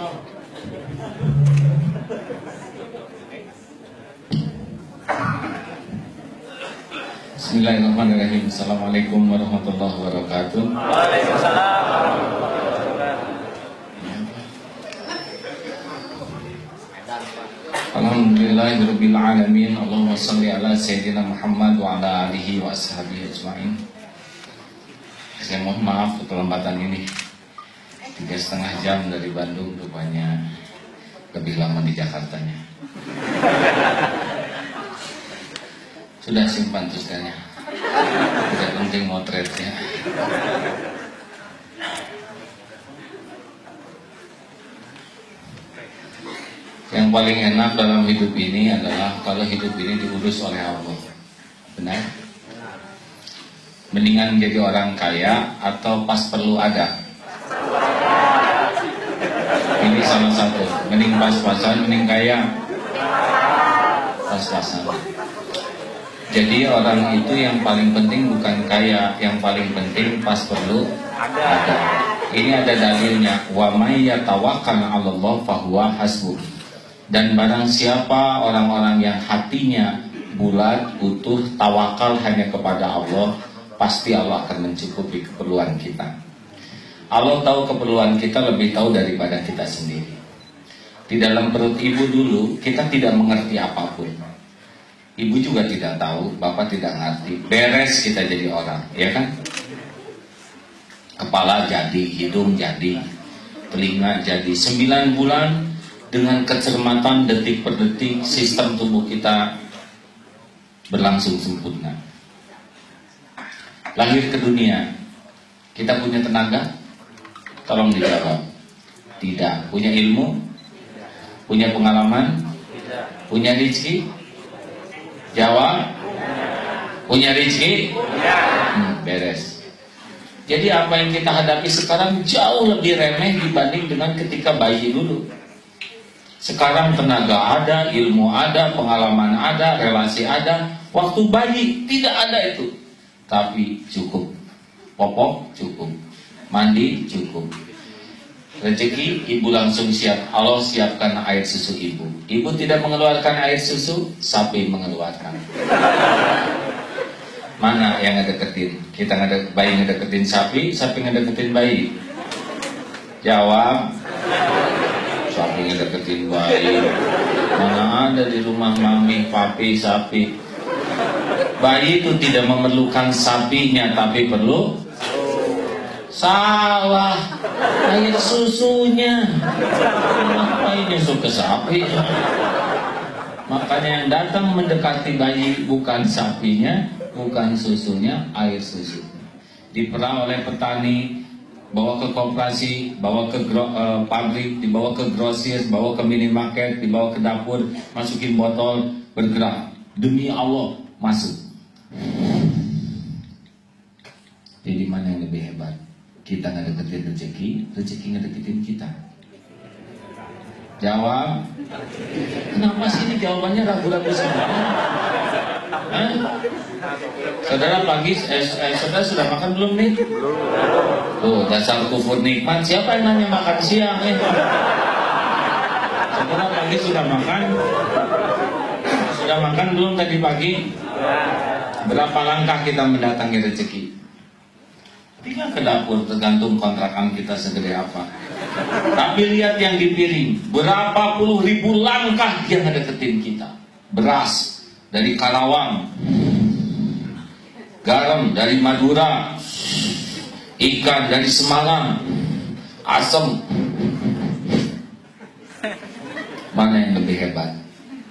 Bismillahirrahmanirrahim. Assalamualaikum warahmatullahi wabarakatuh. Waalaikumsalam warahmatullahi wabarakatuh. Alhamdulillahirabbil alamin. Allahumma shalli ala sayyidina Muhammad wa ala alihi wa ashabihi ajmain. Saya mohon maaf keterlambatan ini. 3,5 jam dari Bandung, rupanya lebih lama di Jakartanya. Sudah simpan tulisannya. Tidak penting motretnya. Yang paling enak dalam hidup ini adalah kalau hidup ini diurus oleh Allah. Benar? Mendingan jadi orang kaya atau pas perlu ada? Ini salah satu. Mending pas-pasan, mending kaya? Pas-pasan. Jadi orang itu yang paling penting bukan kaya, yang paling penting pas perlu ada. Ini ada dalilnya. Wa may yatawakkal 'alallah fahuwa hasbuh. Dan barang siapa orang-orang yang hatinya bulat, utuh, tawakal hanya kepada Allah, pasti Allah akan mencukupi keperluan kita. Allah tahu keperluan kita lebih tahu daripada kita sendiri. Di dalam perut ibu dulu kita tidak mengerti apapun. Ibu juga tidak tahu, bapak tidak ngerti. Beres kita jadi orang, ya kan? Kepala jadi, hidung jadi, telinga jadi. 9 bulan dengan kecermatan detik per detik, sistem tubuh kita berlangsung sempurna. Lahir ke dunia, kita punya tenaga? Tolong dijawab. Tidak. Punya ilmu? Punya pengalaman? Punya rezeki? Jawab. Punya rezeki? Beres. Jadi apa yang kita hadapi sekarang jauh lebih remeh dibanding dengan ketika bayi dulu. Sekarang tenaga ada, ilmu ada, pengalaman ada, relasi ada. Waktu bayi tidak ada itu. Tapi cukup. Popok cukup. Mandi cukup. Rezeki ibu langsung siap. Allah siapkan air susu ibu. Ibu tidak mengeluarkan air susu, sapi mengeluarkan. Mana yang ngedeketin? Kita bayi ngedeketin sapi, sapi ngedeketin bayi. Jawab. Sapi ngedeketin bayi. Mana ada di rumah mami, papi, sapi. Bayi itu tidak memerlukan sapinya, tapi perlu. Salah, air susunya. Ngapain nyusu ke sapi? Makanya yang datang mendekati bayi bukan sapinya, bukan susunya, air susu. Diperah oleh petani, bawa ke koperasi, bawa ke pabrik, dibawa ke grosir, bawa ke minimarket, dibawa ke dapur, masukin botol, bergerak. Demi Allah, masuk. Jadi mana yang lebih hebat? Kita ngedeketin rezeki, rezeki ngedeketin kita. Jawab. Kenapa sih ini jawabannya ragu-ragu semua? Saudara pagi, saudara sudah makan belum nih? Tuh, dasar kufur nikmat. Siapa yang nanya makan siang? Saudara pagi sudah makan? Sudah makan belum tadi pagi? Berapa langkah kita mendatangi rezeki? Tinggal ke dapur, tergantung kontrakan kita segede apa. Tapi lihat yang di piring, berapa puluh ribu langkah yang ngedeketin kita. Beras dari Karawang, garam dari Madura, ikan dari Semalang, asam. Mana yang lebih hebat?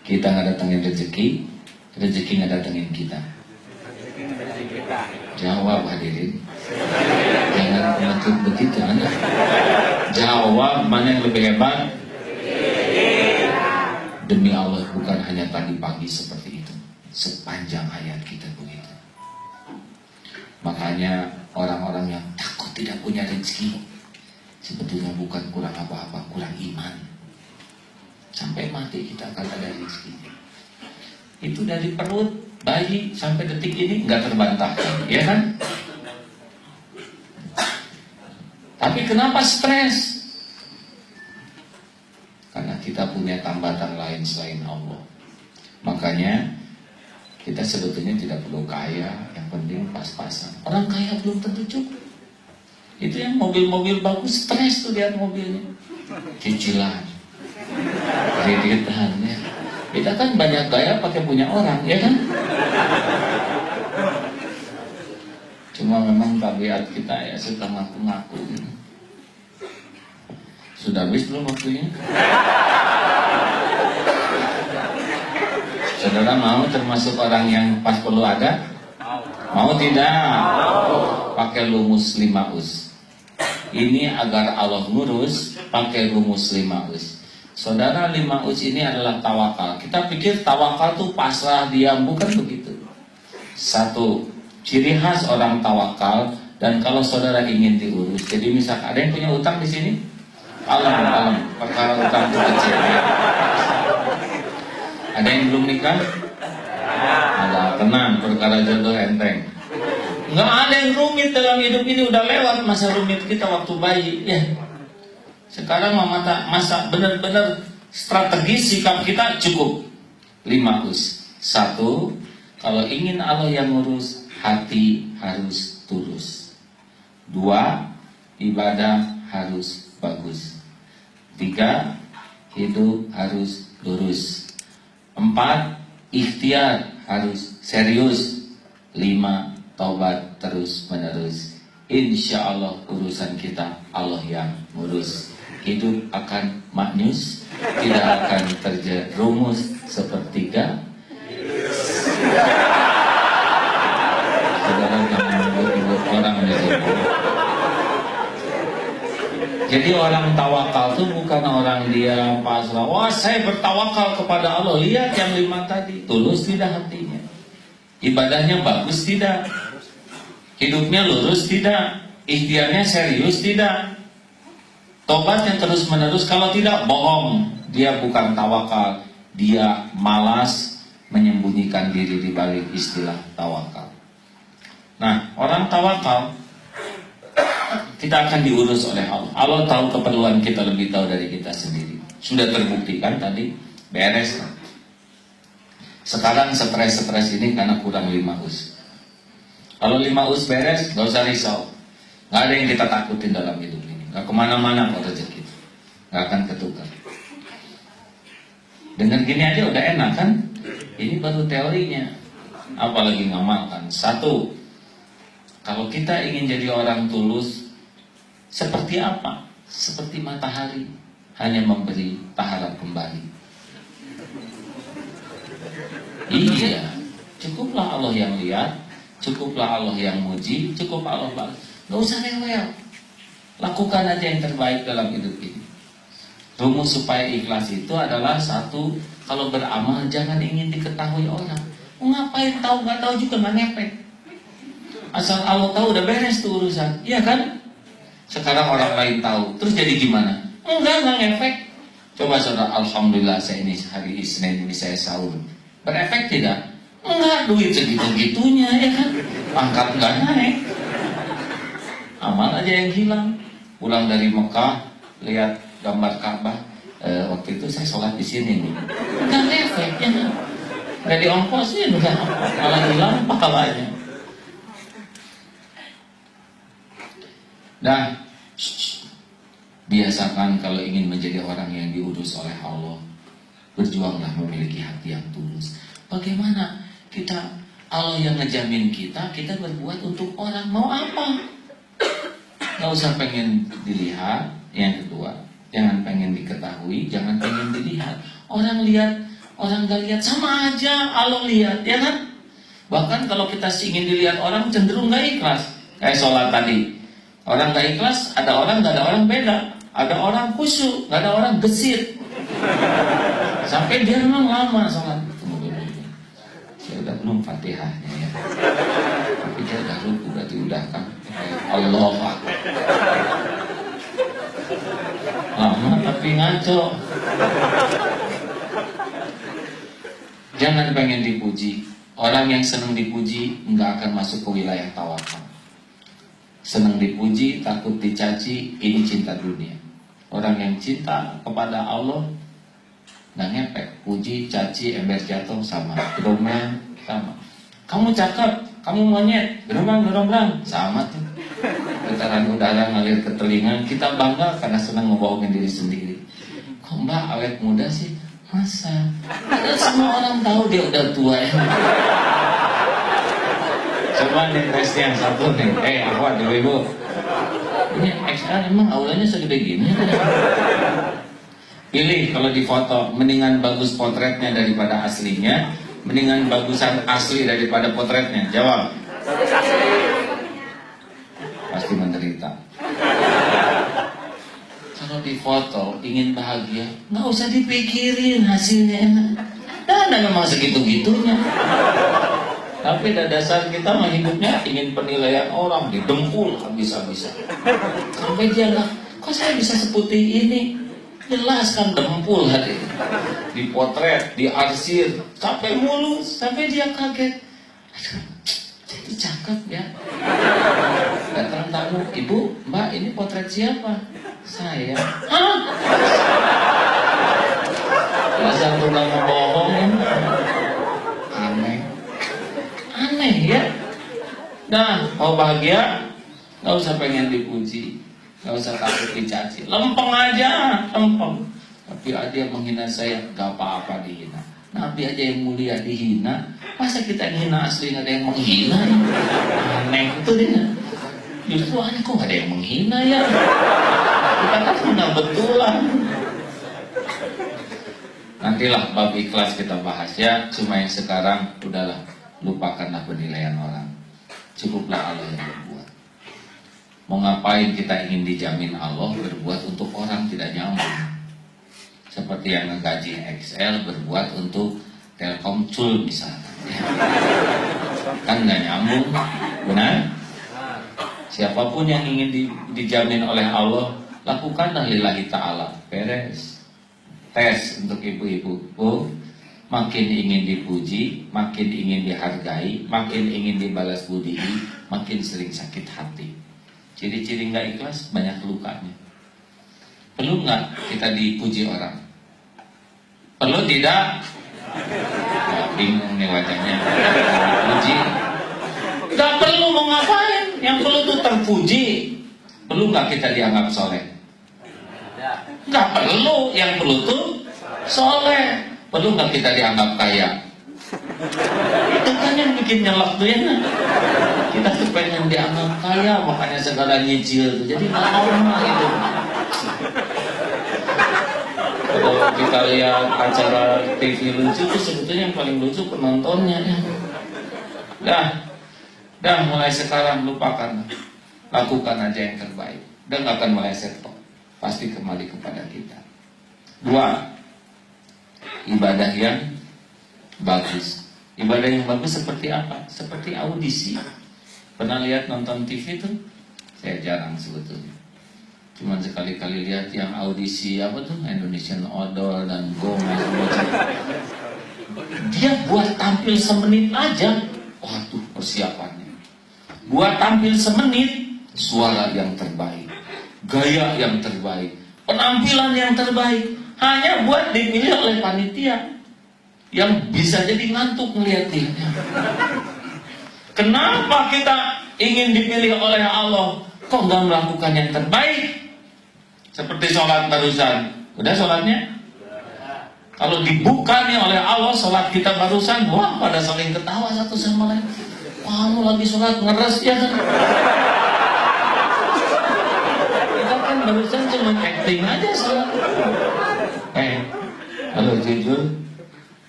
Kita ngedatengin rezeki, rezeki ngedatengin kita. Jawab hadirin. Jangan mengatur begitu Anda. Jawab mana yang lebih hebat? Demi Allah, bukan hanya tadi pagi seperti itu. Sepanjang hayat kita begitu. Makanya orang-orang yang takut tidak punya rezeki sebetulnya bukan kurang apa-apa, kurang iman. Sampai mati kita akan ada rezeki. Itu dari perut bayi sampai detik ini nggak terbantahkan, ya kan? Tapi kenapa stres? kita punya tambatan lain selain Allah. Makanya kita sebetulnya tidak perlu kaya, yang penting pas-pasan. Orang kaya belum tentu cukup. Itu yang mobil-mobil bagus, stres tuh lihat mobilnya, cicilan, kreditan ya. Kita kan banyak gaya pakai punya orang, ya kan? Cuma memang tabiat kita ya suka ngaku-ngaku. Sudah habis belum waktunya? Saudara mau termasuk orang yang pas perlu ada? Mau tidak? Pakai rumus 5 us. Ini agar Allah ngurus, pakai rumus 5 us. Saudara, 5 us ini adalah tawakal. Kita pikir tawakal itu pasrah diam, bukan begitu. 1, ciri khas orang tawakal. Dan kalau saudara ingin diurus, jadi misal ada yang punya utang di sini, alam perkara utang itu kecil. Ya. Ada yang belum nikah? Ada, tenang, perkara jodoh enteng. Nggak ada yang rumit dalam hidup ini, udah lewat masa rumit kita waktu bayi. Ya. Sekarang masa benar-benar strategis sikap kita cukup. 5 us. 1, kalau ingin Allah yang ngurus, hati harus tulus. 2, ibadah harus bagus. 3, hidup harus lurus. 4, ikhtiar harus serius. 5, taubat terus menerus. Insya Allah urusan kita Allah yang ngurus. Hidup akan maknyus, tidak akan terjerumus sepertiga. Saudara jangan membuat orang menjadi. Jadi orang tawakal itu bukan orang dia pasrah. Wah, saya bertawakal kepada Allah. Lihat yang 5 tadi, tulus tidak hatinya. Ibadahnya bagus tidak? Hidupnya lurus tidak? Ikhtiarnya serius tidak? Tobat yang terus menerus, kalau tidak bohong. Dia bukan tawakal, dia malas menyembunyikan diri di balik istilah tawakal. Nah, orang tawakal kita akan diurus oleh Allah. Allah tahu keperluan kita lebih tahu dari kita sendiri. Sudah terbuktikan tadi, beres. Sekarang stres ini karena kurang 5 us. Kalau 5 us beres, gak usah risau. Gak ada yang kita takutin dalam hidup ini. Gak kemana-mana kok rezeki, gak akan ketukar. Dengan gini aja udah enak kan? Ini baru teorinya, apalagi ngamalkan. 1, kalau kita ingin jadi orang tulus, seperti apa? Seperti matahari, hanya memberi taharat kembali. Iya, cukuplah Allah yang lihat, cukuplah Allah yang muji, cukup Allah balas. Gak usah rewel. Lakukan aja yang terbaik dalam hidup ini. Rumus supaya ikhlas itu adalah 1, kalau beramal jangan ingin diketahui orang. Ngapain tahu, gak tahu juga gak ngepek. Asal Allah tahu udah beres tuh urusan. Iya kan? Sekarang orang lain tahu, terus jadi gimana? Enggak ngefek. Coba saudara, alhamdulillah saya ini hari Senin ini saya sahur. Berefek tidak? Enggak, duit segitu-gitunya ya kan? Pangkat enggak naik. Amal aja yang hilang. Pulang dari Mekah, lihat gambar Ka'bah. Waktu itu saya sholat di sini nih. Enggak ngefek ya kan? Enggak diongkosin, enggak. Malah hilang pahalanya. Nah, biasakan kalau ingin menjadi orang yang diurus oleh Allah, berjuanglah memiliki hati yang tulus. Bagaimana kita, Allah yang ngejamin kita berbuat untuk orang. Mau apa? Gak usah pengen dilihat. Yang kedua, jangan pengen diketahui, jangan pengen dilihat. Orang lihat, orang gak lihat, sama aja Allah lihat, ya kan? Bahkan kalau kita ingin dilihat orang, cenderung gak ikhlas. Kayak sholat tadi, orang gak ikhlas, ada orang gak ada orang beda. Ada orang khusyuk, gak ada orang gesit. Sampai dia memang lama sholat. Saya udah belum Fatihahnya ya. Tapi dia udah ruku, berarti udah kan. Allah Akbar. Lama tapi ngaco. Jangan pengen dipuji. Orang yang senang dipuji nggak akan masuk ke wilayah tawakal. Senang dipuji, takut dicaci, ini cinta dunia. Orang yang cinta kepada Allah Nggak ngepek, puji, caci, ember jatuh sama, gerombang sama. Kamu cakep, kamu monyet, gerombang sama tuh. Getaran udara ngalir ke telinga, kita bangga karena senang ngebohongin diri sendiri. Kok Mbak awet muda sih? Masa? Padahal semua orang tahu dia udah tua ya. Coba nih tesnya yang satu nih. Ahwat ibu-ibu. Ini XR emang aulanya segede gini. Pilih kalau di foto, mendingan bagus potretnya daripada aslinya, mendingan bagusan asli daripada potretnya. Jawab. Pasti menderita. Kalau di foto ingin bahagia, nggak usah dipikirin hasilnya enak. Dan memang segitu-gitunya. Tapi dasar kita mah hidupnya ingin penilaian orang, didengkul habis-habisan. Sampai dia nggak, kok saya bisa seputih ini? Jelas kan dempul hati. Dipotret, diarsir, sampai mulus, sampai dia kaget. Aduh, jadi cakep ya. Datang tamu, ibu, mbak ini potret siapa? Saya. Hah? Dasar tukang ngebohong ya. Aneh ya. Nah, mau bahagia nggak usah pengen dipuji, nggak usah takut dicaci, lempeng aja, lempeng. Tapi ada yang menghina saya, nggak apa-apa dihina. Nabi aja yang mulia dihina, masa kita yang hina asli nggak ada yang menghina? Aneh itu dia. Justru aneh kok nggak ada yang menghina ya. Kita kan hina betulan. Nantilah bab ikhlas kita bahas ya. Cuma yang sekarang udahlah, lupakanlah penilaian orang. Cukuplah Allah yang berbuat. Mau ngapain kita ingin dijamin Allah, berbuat untuk orang tidak nyambung. Seperti yang ngegaji XL berbuat untuk Telkomcul misalnya. Kan nggak nyambung, benar? Siapapun yang ingin dijamin oleh Allah, lakukanlah lillahi ta'ala. Beres. Tes untuk ibu-ibu. Makin ingin dipuji, makin ingin dihargai, makin ingin dibalas budi, makin sering sakit hati. Ciri-ciri nggak ikhlas banyak lukanya. Perlu nggak kita dipuji orang? Perlu tidak? Ya, bingung nih wajahnya. Dipuji. Nggak perlu, mau ngapain? Yang perlu tuh terpuji. Perlu nggak kita dianggap soleh? Nggak perlu. Yang perlu tuh soleh. Perlu nggak kita dianggap kaya? Itu kan yang bikin nyelak tuh ya. Kita tuh pengen dianggap kaya, makanya segala nyicil tuh. Jadi nggak normal itu. Kalau kita lihat acara TV lucu tuh sebetulnya yang paling lucu penontonnya ya. Dah mulai sekarang lupakan. Lakukan aja yang terbaik. Dan nggak akan meleset kok. Pasti kembali kepada kita. 2. Ibadah yang bagus. Ibadah yang bagus seperti apa? Seperti audisi. Pernah lihat nonton TV tuh? Saya jarang sebetulnya. Cuman sekali-kali lihat yang audisi apa tuh? Indonesian Idol dan Go macam-macam. Dia buat tampil semenit aja. Waduh persiapannya. Buat tampil semenit, suara yang terbaik, gaya yang terbaik, penampilan yang terbaik. Hanya buat dipilih oleh panitia yang bisa jadi ngantuk ngeliat dia. Kenapa kita ingin dipilih oleh Allah? Kok nggak melakukan yang terbaik? Seperti sholat barusan. Udah sholatnya? Kalau dibuka nih oleh Allah sholat kita barusan, wah pada saling ketawa satu sama lain. Kamu lagi sholat ngeres ya kan? Kita kan barusan cuma acting aja sholat. Kalau jujur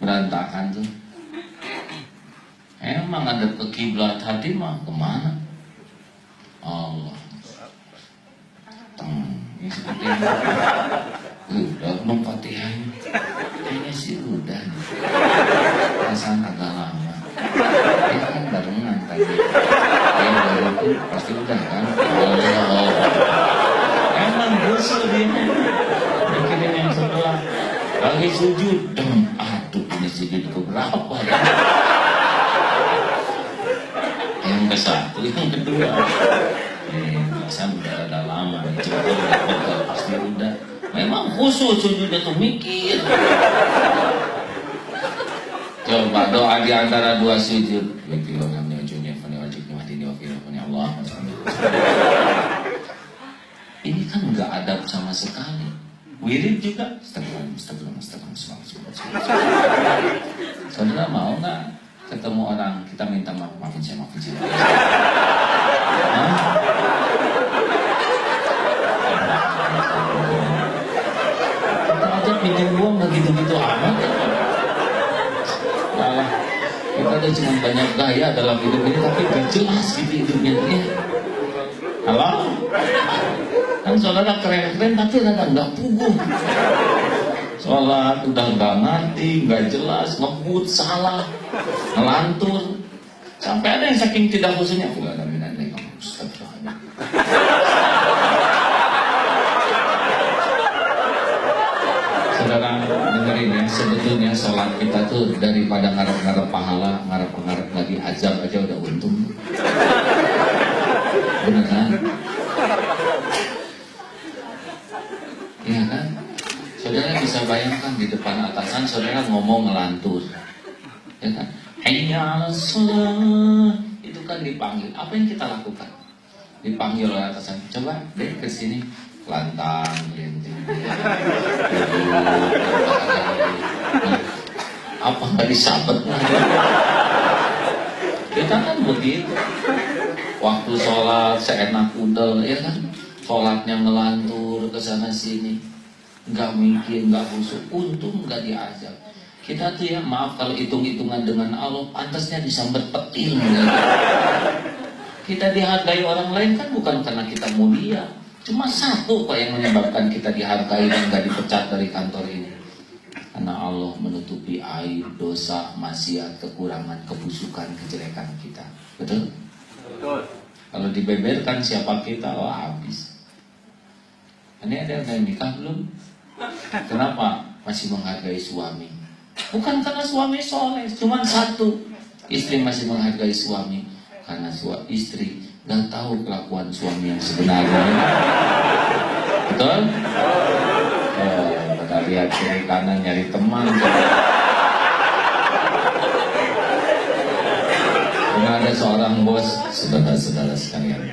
berantakan tuh. Emang ada ke kiblat hati mah kemana? Allah. Ini seperti ini. Udah belum Fatihahnya. Kayaknya sih udah. Perasaan agak lama. Dia kan barengan tadi. Yang baru itu pasti udah kan. Allah. Emang busuk dia. Mikirin yang sebelah. Lagi sujud, aduh ini sujud keberapa ya? Yang ke satu, yang kedua. Saya udah ada lama, coba pasti udah. Memang khusus sujudnya tuh mikir. Coba doa di antara dua sujud. Allah. Ini kan nggak adab sama sekali. Wirid juga. Astagfirullah. Saudara mau nggak ketemu orang kita minta maafin saya. Kita aja pinjam uang nggak gitu-gitu amat. Kita ada cuma banyak gaya dalam hidup ini, tapi gak jelas gitu hidupnya ya. Halo? Kan saudara keren-keren tapi kadang gak puguh. Sholat udah gak ngerti, gak jelas, ngebut, salah, ngelantur. Sampai ada yang saking tidak khususnya, aku gak ada minatnya, astagfirullah. Saudara dengerin ya, sebetulnya sholat kita tuh daripada ngarep-ngarep pahala, ngarep-ngarep lagi azab aja udah untung. Bener kan? Iya kan? Saudara bisa bayangkan di depan atasan saudara ngomong ngelantur, ya kan? Hayya 'alas shalah, itu kan dipanggil. Apa yang kita lakukan? Dipanggil oleh atasan, coba deh ke sini. Lantang, apa nggak disabet? Kita kan begitu. Waktu sholat seenak udel, ya kan? Sholatnya ngelantur ke sana sini, nggak mikir, nggak khusyuk. Untung nggak diajak. Kita tuh ya maaf kalau hitung-hitungan dengan Allah, pantasnya disambet petir. Kita dihargai orang lain kan bukan karena kita mulia. Cuma satu kok yang menyebabkan kita dihargai dan gak dipecat dari kantor ini. Karena Allah menutupi aib, dosa, maksiat, kekurangan, kebusukan, kejelekan kita. Betul? Betul. Kalau dibeberkan siapa kita, habis. Ini ada yang nikah belum? Kenapa masih menghargai suami? Bukan karena suami soleh, cuma satu. Istri masih menghargai suami karena istri nggak tahu kelakuan suami yang sebenarnya. Betul? Kita lihat kiri kanan nyari teman. Karena ada seorang bos, saudara-saudara sekalian,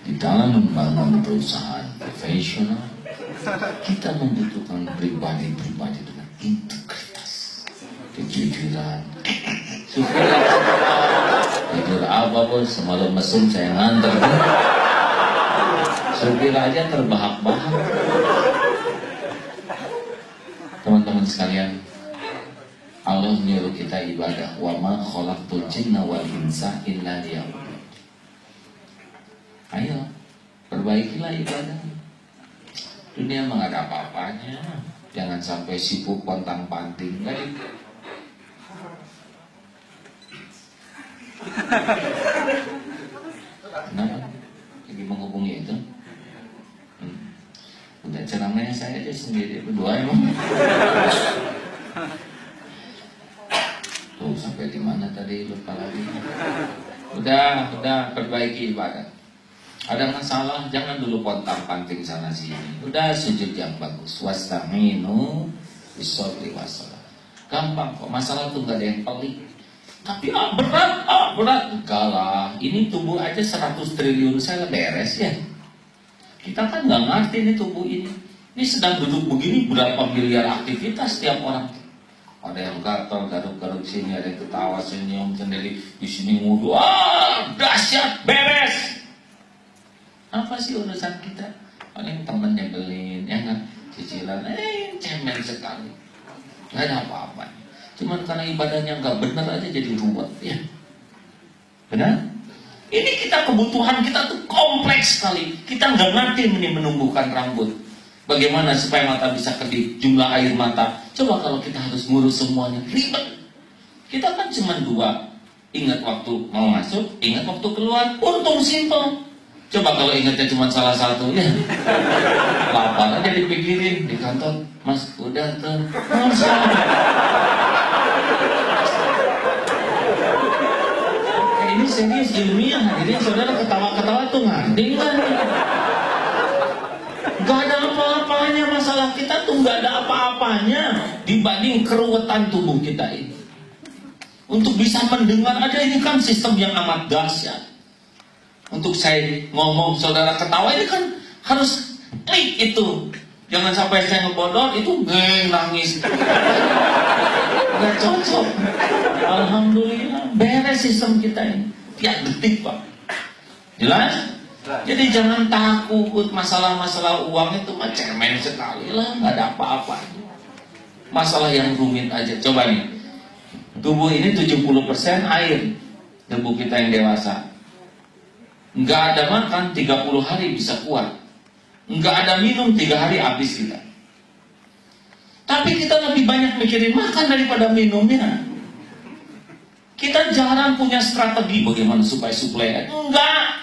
di dalam membangun perusahaan profesional, kita membutuhkan pribadi-pribadi dengan integritas, kejujuran. Jujur apa bos, semalam mesum saya nganter. Supir aja terbahak-bahak. Teman-teman sekalian, Allah nyuruh kita ibadah. Wa ma khalaqtul jinna wal insa illa liya'budun. Ayo, perbaikilah ibadah. Dunia emang ada apa-apanya. Jangan sampai sibuk pontang-panting. Kenapa? Lagi menghubungi itu? Udah ceramahnya saya aja sendiri berdua emang. Tuh sampai di mana tadi lupa lagi. Udah perbaiki ibadah. Ada masalah jangan dulu pontang-panting sana sini. Udah sujud yang bagus. Wasta'inu bis-shabri was-shalah. Gampang kok, masalah tuh gak ada yang pelik. Tapi berat. Enggak lah, ini tubuh aja 100 triliun sel beres ya. Kita kan nggak ngerti ini tubuh ini. Ini sedang duduk begini berapa miliar aktivitas setiap orang. Ada yang gatal, garuk-garuk sini, ada yang ketawa, senyum sendiri, di sini ngudu. Dahsyat, beres. Apa sih urusan kita? Paling temen nyebelin, ya kan? Cicilan, cemen sekali. Nggak ada apa-apa. Cuman karena ibadahnya nggak benar aja jadi ruwet, ya. Benar? Ini kita kebutuhan kita tuh kompleks sekali. Kita nggak ngerti ini menumbuhkan rambut. Bagaimana supaya mata bisa kedip, jumlah air mata. Coba kalau kita harus ngurus semuanya, ribet. Kita kan cuma 2. Ingat waktu mau masuk, ingat waktu keluar. Untung simpel. Coba kalau ingatnya cuma salah satu, ya. Lapar aja dipikirin di kantor. Mas, udah tuh. Ini serius ilmiah, jadi saudara ketawa-ketawa tuh nganding kan? Gak ada apa-apanya masalah kita tuh, gak ada apa-apanya dibanding keruwetan tubuh kita ini. Untuk bisa mendengar aja ini kan sistem yang amat dahsyat. Untuk saya ngomong, saudara ketawa, ini kan harus klik itu. Jangan sampai saya ngebodor, itu nangis. Gak cocok. Alhamdulillah, beres sistem kita ini. Tiap detik, Pak. Jelas? Jadi jangan takut, masalah-masalah uang itu mah cemen sekali lah, gak ada apa-apa. Masalah yang rumit aja. Coba nih, tubuh ini 70% air, tubuh kita yang dewasa. Nggak ada makan 30 hari bisa kuat. Nggak ada minum 3 hari habis kita. Tapi kita lebih banyak mikirin makan daripada minumnya. Kita jarang punya strategi bagaimana supaya suplai. Enggak.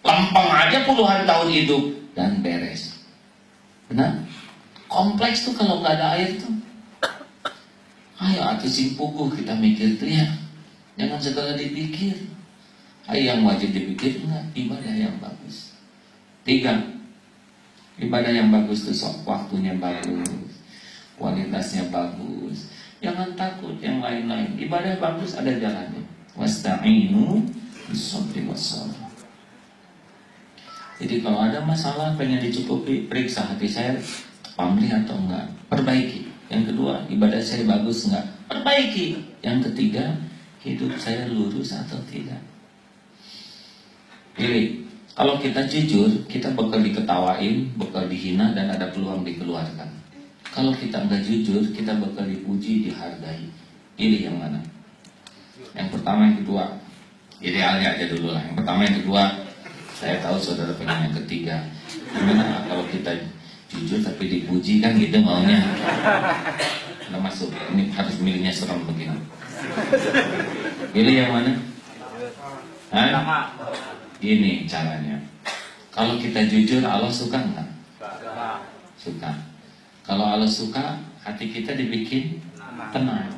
Lempeng aja puluhan tahun hidup dan beres. Benar? Kompleks tuh kalau nggak ada air tuh. Ayo atuh sing puguh kita mikir tuh ya. Jangan segala dipikir. Ayo yang wajib dipikir enggak, ibadah yang bagus. 3, ibadah yang bagus itu sok waktunya bagus, kualitasnya bagus. Jangan takut yang lain-lain. Ibadah bagus ada jalannya. Wasta'inu bis-sabri was-shalah. Jadi kalau ada masalah pengen dicukupi, periksa hati saya pamrih atau enggak, perbaiki. Yang kedua, ibadah saya bagus enggak, perbaiki. Yang ketiga, hidup saya lurus atau tidak. Pilih. Kalau kita jujur, kita bakal diketawain, bakal dihina, dan ada peluang dikeluarkan. Kalau kita nggak jujur, kita bakal dipuji, dihargai. Pilih yang mana? Yang pertama, yang kedua. Idealnya aja dulu lah. Yang pertama, yang kedua. Saya tahu saudara pengen yang ketiga. Gimana kalau kita jujur tapi dipuji, kan gitu maunya. Nggak masuk. Ini harus milihnya serem begini. Pilih yang mana? Hah? Gini caranya. Kalau kita jujur, Allah suka nggak? Suka. Kalau Allah suka, hati kita dibikin tenang.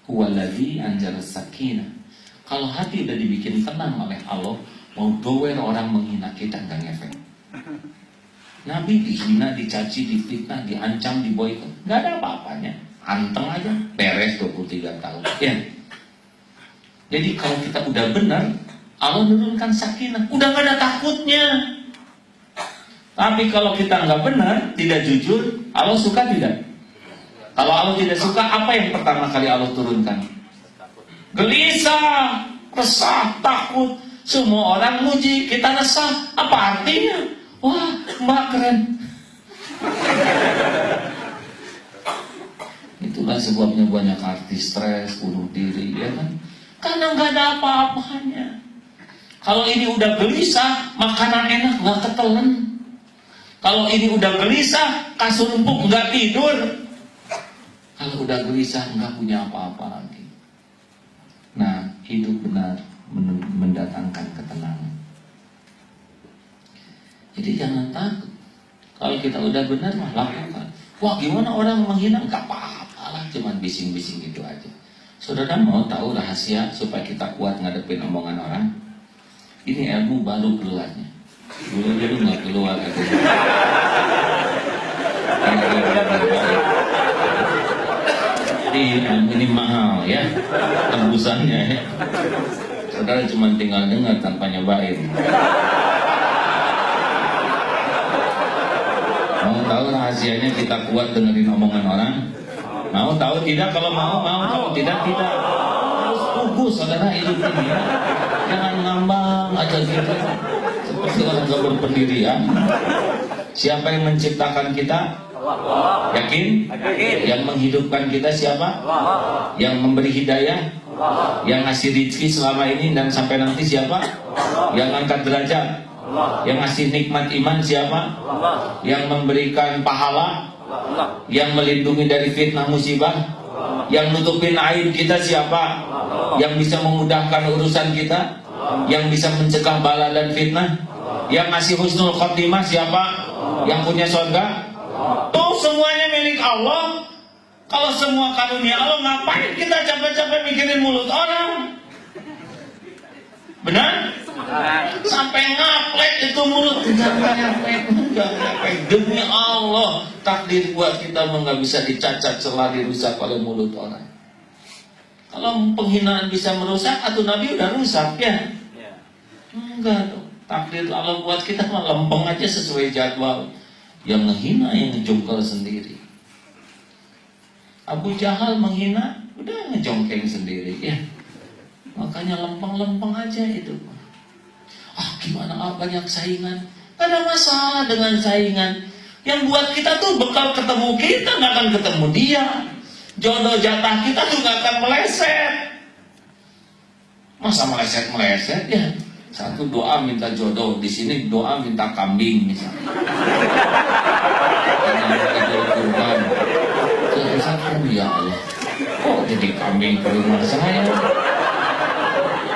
Huwaladzi anzala sakinah. Kalau hati udah dibikin tenang oleh Allah, mau doer orang menghina kita nggak ngefek. Nabi dihina, dicaci, difitnah, diancam, diboikot, nggak ada apa-apanya. Anteng aja, beres 23 tahun. Ya. Jadi kalau kita udah benar, Allah menurunkan sakinah, udah gak ada takutnya. Tapi kalau kita nggak benar, tidak jujur, Allah suka tidak? Kalau Allah tidak suka, apa yang pertama kali Allah turunkan? Gelisah, resah, takut. Semua orang muji, kita resah. Apa artinya? Wah, Mbak keren. Itulah sebabnya banyak artis stres, bunuh diri, ya kan? Karena nggak ada apa-apanya. Kalau ini udah gelisah, makanan enak nggak ketelan. Kalau ini udah gelisah, kasur empuk nggak tidur. Kalau udah gelisah, nggak punya apa-apa lagi. Nah, hidup benar mendatangkan ketenangan. Jadi jangan takut. Kalau kita udah benar, mah lakukan. Wah, gimana orang menghina? Nggak apa-apa lah, cuman bising-bising gitu aja. Saudara mau tahu rahasia supaya kita kuat ngadepin omongan orang? Ini ilmu baru keluarnya. Dulu nggak keluar. Jadi ini mahal ya, tembusannya ya. Saudara cuma tinggal dengar tanpa nyobain. Mau tahu rahasianya kita kuat dengerin omongan orang? Mau tahu tidak? Kalau mau, kalau tidak, tidak. Harus fokus saudara hidup ini ya. Jangan ngambang aja gitu seperti orang gak berpendirian. Siapa yang menciptakan kita? Yakin? Yang menghidupkan kita siapa? Yang memberi hidayah? Yang ngasih rezeki selama ini dan sampai nanti siapa? Yang angkat derajat? Yang ngasih nikmat iman siapa? Yang memberikan pahala? Yang melindungi dari fitnah musibah? Yang nutupin aib kita siapa? Yang bisa memudahkan urusan kita? Yang bisa mencegah bala dan fitnah? Yang ngasih husnul khotimah siapa? Yang punya surga? Tuh semuanya milik Allah. Kalau semua karunia Allah, ngapain kita capek-capek mikirin mulut orang? Benar? Sampai ngaplek itu mulut. Demi Allah, takdir buat kita nggak bisa dicacat, celah, dirusak oleh mulut orang. Kalau penghinaan bisa merusak, atau Nabi udah rusak ya? Enggak dong. Takdir Allah buat kita mah lempeng aja sesuai jadwal. Yang ngehina, yang ngejongkel sendiri. Abu Jahal menghina, udah ngejongkeng sendiri ya. Makanya lempeng-lempeng aja itu. Gimana banyak saingan? Gak ada masalah dengan saingan. Yang buat kita tuh bekal ketemu kita, gak akan ketemu dia. Jodoh jatah kita tuh gak akan meleset. Masa meleset-meleset ya? Satu doa minta jodoh, di sini doa minta kambing misalnya. Karena kita kurban. Terus ya Allah, kok jadi kambing ke rumah saya?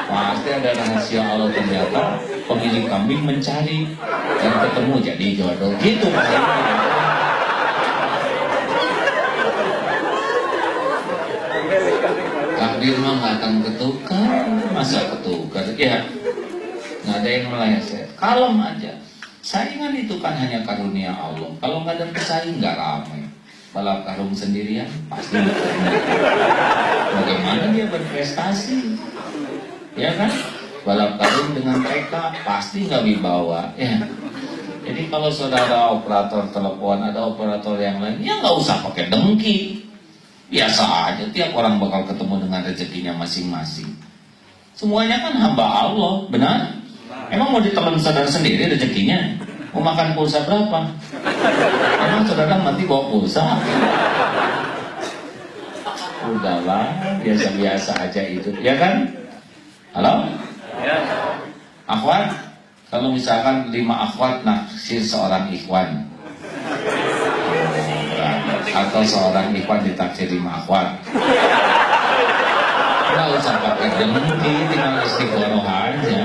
Pasti ada rahasia Allah, ternyata pemilik kambing mencari dan ketemu jadi jodoh. Gitu Pak. Takdir mah nggak akan ketukar, masa ketukar? Ya, nggak ada yang meleset. Kalem aja. Saingan itu kan hanya karunia Allah. Kalau nggak ada pesaing nggak ramai. Balap karung sendirian pasti bertemu. Bagaimana dia berprestasi? Ya kan? Balap karung dengan TK pasti nggak wibawa. Ya. Jadi kalau saudara operator telepon, ada operator yang lain, ya nggak usah pakai dengki. Biasa aja, tiap orang bakal ketemu dengan rezekinya masing-masing. Semuanya kan hamba Allah, benar? Emang mau ditelan saudara sendiri rezekinya? Mau makan pulsa berapa? Emang saudara mati bawa pulsa? Udahlah, biasa-biasa aja itu, ya kan? Halo? Ya. Akhwat, kalau misalkan 5 akhwat naksir seorang ikhwan, atau seorang ikhwan ditaksir 5 akhwat, nggak usah pakai dengki, tinggal istighoroh aja.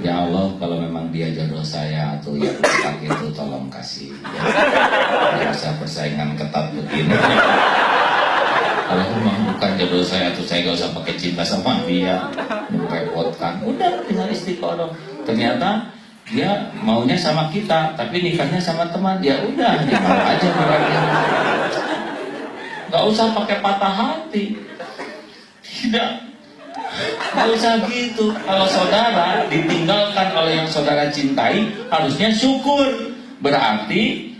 Ya Allah, kalau memang dia jodoh saya atau ya Ustaz itu tolong kasih ya. Dia bisa persaingan ketat begini. Kalau memang bukan jodoh saya atau saya gak usah pakai cinta sama dia, merepotkan. Udah tinggal istiqoroh. Ternyata dia maunya sama kita, tapi nikahnya sama teman. Ya udah, dia mau aja berarti. Gak usah pakai patah hati. Tidak. Gak usah gitu. Kalau saudara ditinggalkan oleh yang saudara cintai, harusnya syukur. Berarti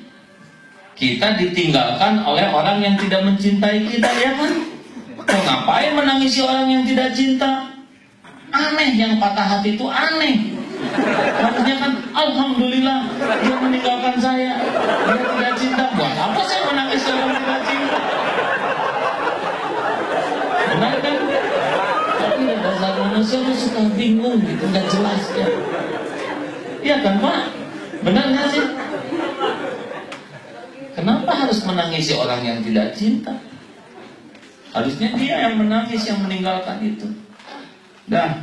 kita ditinggalkan oleh orang yang tidak mencintai kita, ya kan? Mau ngapain menangisi orang yang tidak cinta? Aneh, yang patah hati itu aneh. Harusnya kan alhamdulillah dia meninggalkan saya, dia tidak cinta. Buat apa saya menangisi orang yang tidak cinta? Benar kan? Tapi dasar manusia itu suka bingung gitu, nggak jelas ya. Iya kan Pak? Benar nggak sih? Kenapa harus menangisi orang yang tidak cinta? Harusnya dia yang menangis, yang meninggalkan itu. Dah.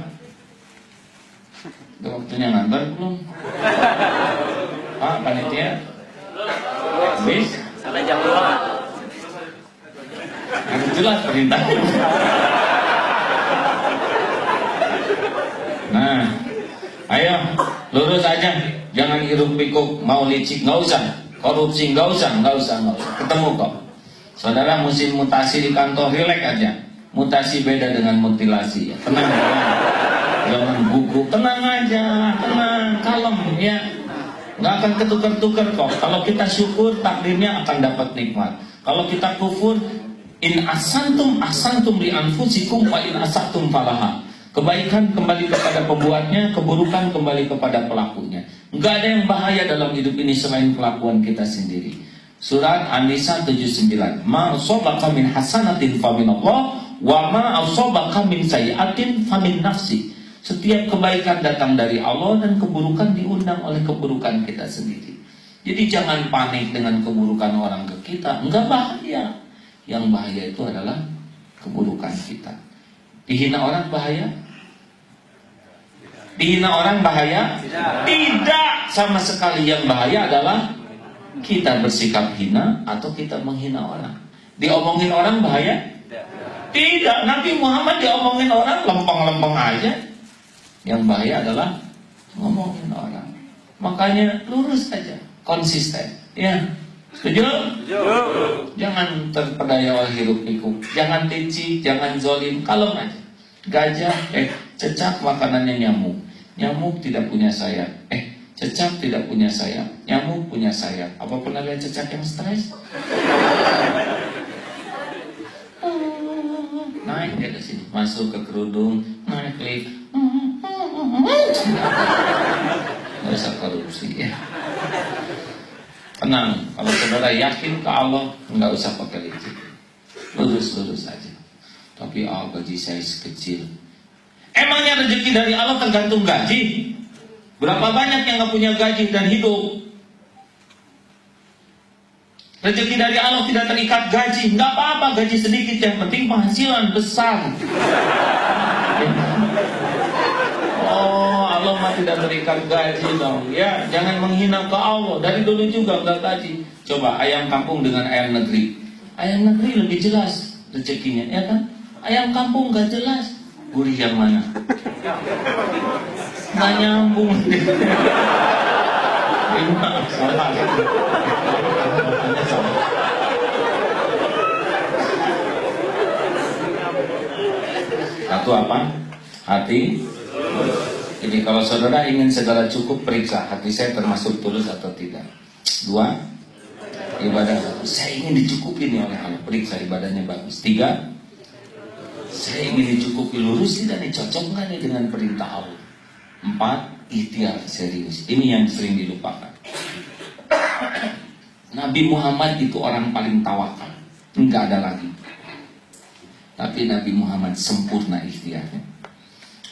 Udah waktunya ngantar belum? Pak, panitia? Habis? Sampai jam 2. Harus jelas perintahnya. Nah, ayo lurus aja, jangan hiruk pikuk, mau licik nggak usah, korupsi nggak usah. Ketemu kok. Saudara musim mutasi di kantor, relax aja. Mutasi beda dengan mutilasi. Tenang, jangan gugup, tenang aja, tenang, kalem ya. Nggak akan ketukar-tukar kok. Kalau kita syukur, takdirnya akan dapat nikmat. Kalau kita kufur, in asantum li anfusikum wa in asatum falaha. Kebaikan kembali kepada pembuatnya, keburukan kembali kepada pelakunya. Enggak ada yang bahaya dalam hidup ini selain kelakuan kita sendiri. Surat An-Nisa 79. Ma asabaka min hasanatin faminallah wa ma asabaka min sayyi'atin famin nafsi. Setiap kebaikan datang dari Allah dan keburukan diundang oleh keburukan kita sendiri. Jadi jangan panik dengan keburukan orang ke kita. Enggak bahaya. Yang bahaya itu adalah keburukan kita. Dihina orang bahaya? Dihina orang bahaya? Tidak sama sekali. Yang bahaya adalah kita bersikap hina atau kita menghina orang. Diomongin orang bahaya? Tidak. Nabi Muhammad diomongin orang lempeng-lempeng aja. Yang bahaya adalah ngomongin orang. Makanya lurus aja, konsisten. Ya, Setuju? Jangan terpedaya oleh hiruk pikuk, jangan licik, jangan zolim, kalem aja. Gajah, cecak makanannya nyamuk. Nyamuk tidak punya sayap. Cecak tidak punya sayap. Nyamuk punya sayap. Apa pernah lihat cecak yang stres? Naik dia ke sini, masuk ke kerudung, naik lift. Nggak usah korupsi ya. Tenang, kalau saudara yakin ke Allah, nggak usah pakai licik. Lurus-lurus aja. Tapi gaji saya kecil. Emangnya rezeki dari Allah tergantung gaji? Berapa banyak yang nggak punya gaji dan hidup? Rezeki dari Allah tidak terikat gaji. Nggak apa-apa gaji sedikit, yang penting penghasilan besar. Allah mah tidak terikat gaji dong. Ya, jangan menghina ke Allah. Dari dulu juga nggak gaji. Coba ayam kampung dengan ayam negeri. Ayam negeri lebih jelas rezekinya, ya kan? Ayam kampung nggak jelas. Gurih yang mana? Nggak nyambung. Salah. Satu apa? Hati. Jadi kalau saudara ingin segala cukup, periksa hati saya termasuk tulus atau tidak. Dua, ibadah. Saya ingin dicukupi nih oleh Allah, periksa ibadahnya bagus. Tiga, saya ingin dicukupi, lurus tidak nih, cocok nggak nih dengan perintah Allah. Empat, ikhtiar serius. Ini yang sering dilupakan. Nabi Muhammad itu orang paling tawakal, nggak ada lagi. Tapi Nabi Muhammad sempurna ikhtiarnya.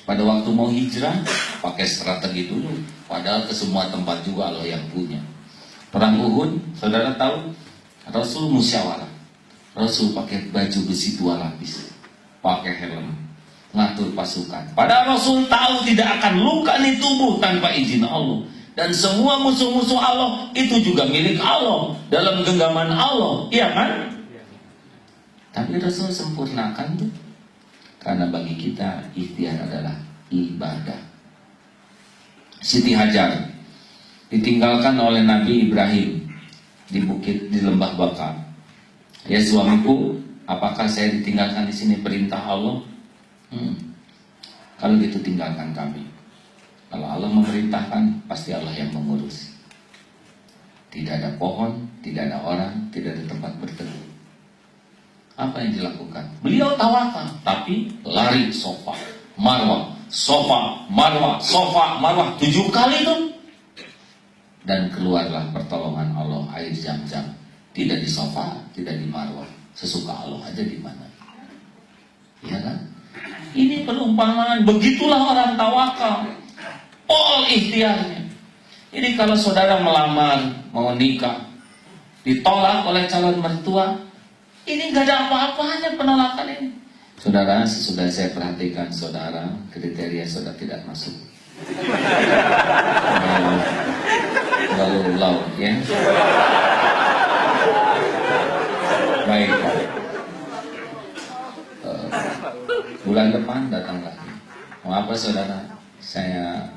Pada waktu mau hijrah, pakai strategi dulu. Padahal ke semua tempat juga Allah yang punya. Perang Uhud, saudara tahu, Rasul musyawarah. Rasul pakai baju besi 2 lapis, pakai helm, ngatur pasukan. Padahal Rasul tahu tidak akan luka di tubuh tanpa izin Allah. Dan semua musuh-musuh Allah itu juga milik Allah, dalam genggaman Allah, iya kan? Tapi Rasul sempurnakan tuh. Karena bagi kita ikhtiar adalah ibadah. Siti Hajar ditinggalkan oleh Nabi Ibrahim di bukit, di lembah Baka. Ya suamiku, apakah saya ditinggalkan di sini perintah Allah? Kalau gitu tinggalkan kami. Kalau Allah memerintahkan, pasti Allah yang mengurus. Tidak ada pohon, tidak ada orang, tidak ada tempat berteduh. Apa yang dilakukan? Beliau tawakal, tapi lari sofa, marwah, sofa, marwah, sofa, marwah 7 kali itu. Dan keluarlah pertolongan Allah, air Zam-Zam. Tidak di sofa, tidak di marwah. Sesuka Allah aja di mana. Iya kan? Ini perumpamaan, begitulah orang tawakal. All ikhtiarnya. Jadi kalau saudara melamar, mau nikah, ditolak oleh calon mertua, ini gak ada apa-apanya penolakan ini. Saudara, sesudah saya perhatikan saudara, kriteria saudara tidak masuk. Lalu ya. Baik. Bulan depan datang lagi. Mau apa saudara? Saya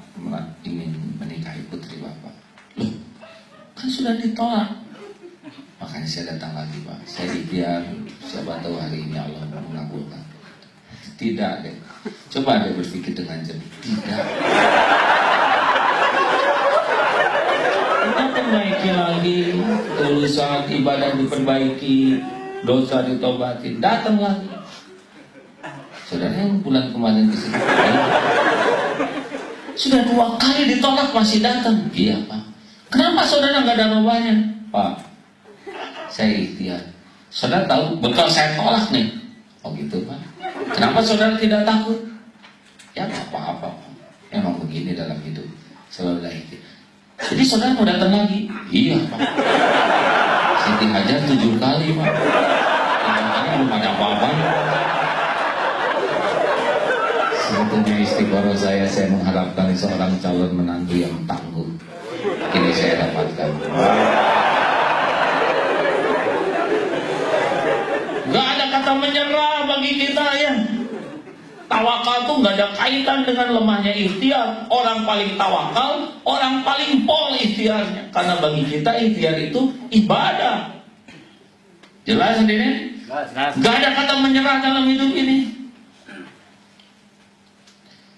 ingin menikahi putri Bapak. Loh, kan sudah ditolak. Makanya saya datang lagi Pak. Saya ikhtiar, siapa tahu hari ini Allah mengabulkan. Tidak deh. Coba deh berpikir dengan jernih. Tidak. Kita perbaiki lagi, kelulusan ibadah diperbaiki, dosa ditobati, datang lagi. Saudara yang bulan kemarin kesini, sudah 2 kali ditolak masih datang. Iya Pak. Kenapa saudara nggak ada robahnya? Pak, saya ikhtiar. Saudara tahu bekal saya tolak nih. Oh gitu Pak. Kenapa saudara tidak takut? Ya nggak apa-apa. Memang begini dalam hidup. Selalu ikhtiar. Jadi saudara mau datang lagi? Iya Pak. Siti Hajar 7 kali Pak. Karena belum ada apa-apa. Sebetulnya istiqoroh saya mengharapkan seorang calon menantu yang tangguh. Ini saya dapatkan. Gak ada kata menyerah bagi kita ya. Tawakal tuh nggak ada kaitan dengan lemahnya ikhtiar. Orang paling tawakal, orang paling pol ikhtiarnya. Karena bagi kita ikhtiar itu ibadah. Jelas sendiri? Nggak ada kata menyerah dalam hidup ini.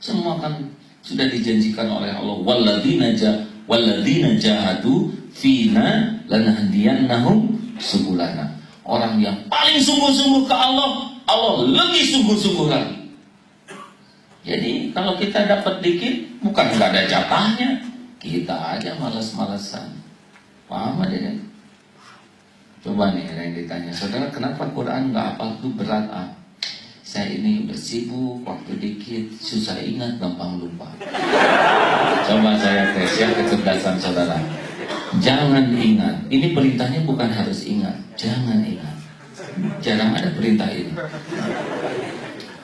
Semua kan sudah dijanjikan oleh Allah. Walladzina jahadu fina lanahdiyannahum subulana. Orang yang paling sungguh-sungguh ke Allah, Allah lebih sungguh-sungguh lagi. Jadi kalau kita dapat dikit, bukan nggak ada jatahnya, kita aja malas-malasan. Paham aja kan? Coba nih yang ditanya, saudara kenapa Quran nggak hafal itu berat? Saya ini udah sibuk, waktu dikit, susah ingat, gampang lupa. Coba saya tes ya kecerdasan saudara. Jangan ingat, ini perintahnya bukan harus ingat, jangan ingat. Jarang ada perintah ini.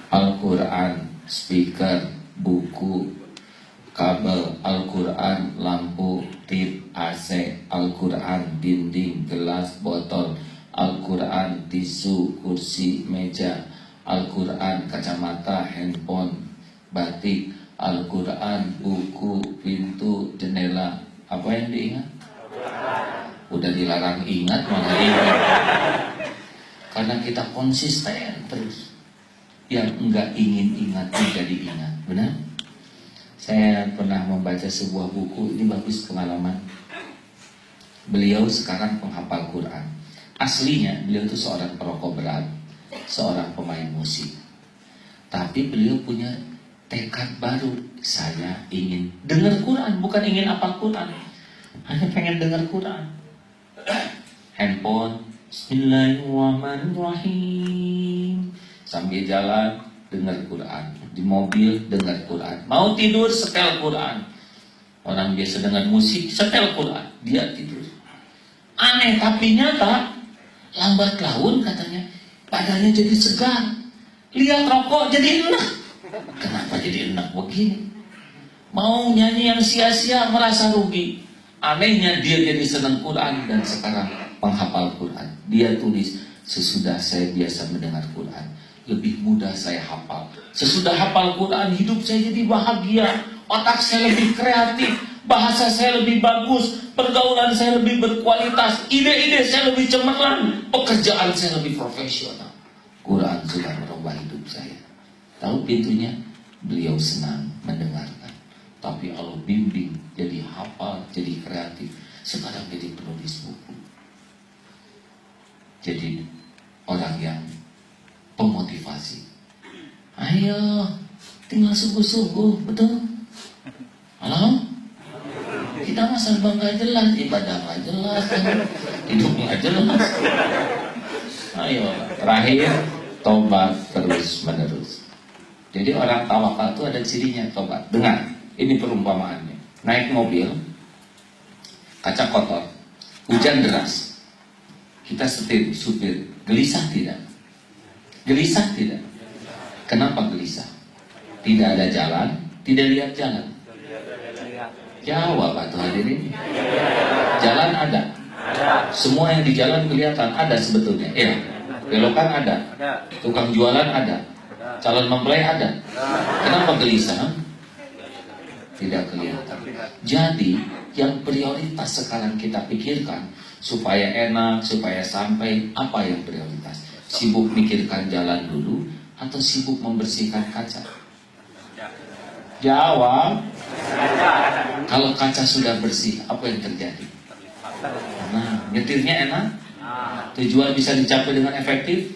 Al-Quran, speaker, buku, kabel, Al-Quran, lampu, tip, AC, Al-Quran, dinding, gelas, botol, Al-Quran, tisu, kursi, meja, Al-Quran, kacamata, handphone, batik, Al-Quran, buku, pintu, jendela. Apa yang diingat? Udah dilarang ingat malah ingat. Karena kita konsisten terus. Yang enggak ingin ingat menjadi ingat. Benar? Saya pernah membaca sebuah buku, ini bagus pengalaman. Beliau sekarang penghafal Quran. Aslinya beliau itu seorang perokok berat, seorang pemain musik. Tapi beliau punya tekad baru. Saya ingin dengar Quran, bukan ingin hafal Quran. Hanya pengen dengar Quran. Handphone, Bismillahirrahmanirrahim. Sambil jalan dengar Quran, di mobil dengar Quran, mau tidur setel Quran. Orang biasa dengar musik setel Quran, dia tidur. Aneh tapi nyata, lambat laun katanya badannya jadi segar. Lihat rokok jadi enak. Kenapa jadi enak begini? Mau nyanyi yang sia-sia merasa rugi. Anehnya dia jadi senang Quran dan sekarang penghafal Quran. Dia tulis, sesudah saya biasa mendengar Quran, lebih mudah saya hafal. Sesudah hafal Quran, hidup saya jadi bahagia, otak saya lebih kreatif, bahasa saya lebih bagus, pergaulan saya lebih berkualitas, ide-ide saya lebih cemerlang, pekerjaan saya lebih profesional. Quran sudah merubah hidup saya. Tahu pintunya? Beliau senang mendengarkan. Tapi Allah bimbing, jadi hafal, jadi kreatif. Sekarang jadi penulis buku. Jadi orang yang pemotivasi. Ayo, tinggal sungguh-sungguh, betul? Halo? Kita masa bangga jelas, ibadah nggak jelas, hidup nggak jelas. Ayo, terakhir tobat terus menerus. Jadi orang tawakal itu ada cirinya tobat. Dengar, ini perumpamaannya. Naik mobil, kaca kotor, hujan deras, kita setir, supir, gelisah tidak? Gelisah tidak? Kenapa gelisah? Tidak ada jalan, tidak lihat jalan. Jawab atau hadirin. Jalan ada. Semua yang di jalan kelihatan ada sebetulnya. Ya, belokan ada. Tukang jualan ada. Calon mempelai ada. Kenapa gelisah? Tidak kelihatan. Jadi yang prioritas sekarang kita pikirkan supaya enak, supaya sampai, apa yang prioritas? Sibuk mikirkan jalan dulu atau sibuk membersihkan kaca? Jawab. Kalau kaca sudah bersih, apa yang terjadi? Nah, nyetirnya enak? Tujuan bisa dicapai dengan efektif?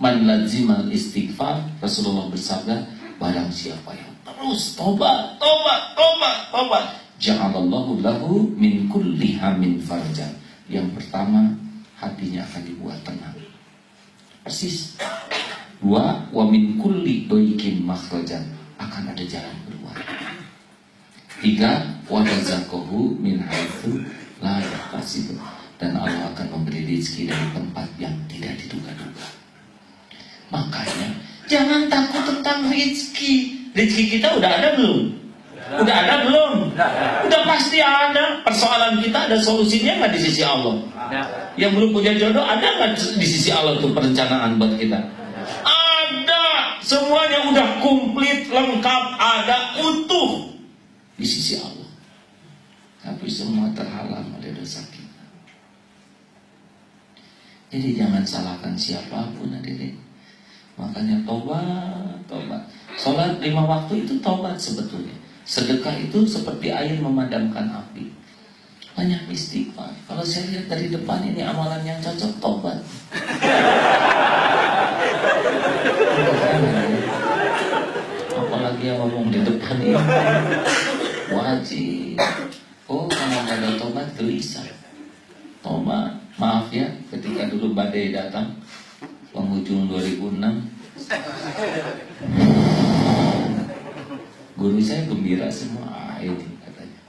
Man lazimal istighfar, Rasulullah bersabda, barang siapa yang terus tobat, ja'alallahu lahu min kulli hamin farjan. Yang pertama, hatinya akan dibuat tenang. Persis. Dua, wa min kulli doikin makhrajan, akan ada jalan keluar. Tiga, wa razaqahu min haitsu la yahtasib, dan Allah akan memberi rezeki dari tempat yang tidak diduga-duga. Makanya jangan takut tentang rezeki. Rezeki kita udah ada belum? Udah ada belum? Udah pasti ada. Persoalan kita ada solusinya nggak di sisi Allah? Yang belum punya jodoh ada nggak di sisi Allah tuh perencanaan buat kita? Ada. Semuanya udah komplit, lengkap, ada, utuh di sisi Allah. Tapi semua terhalang oleh dosa kita. Jadi jangan salahkan siapapun hadirin. Makanya tobat. Sholat 5 waktu itu tobat sebetulnya. Sedekah itu seperti air memadamkan api. Banyak istighfar. Kalau saya lihat dari depan ini amalan yang cocok, tobat. Apalagi yang ngomong di depan ini wajib. Oh, kalau nggak ada tobat gelisah. Tobat. Maaf ya, ketika dulu badai datang penghujung 2006, guru saya gembira semua. Ini katanya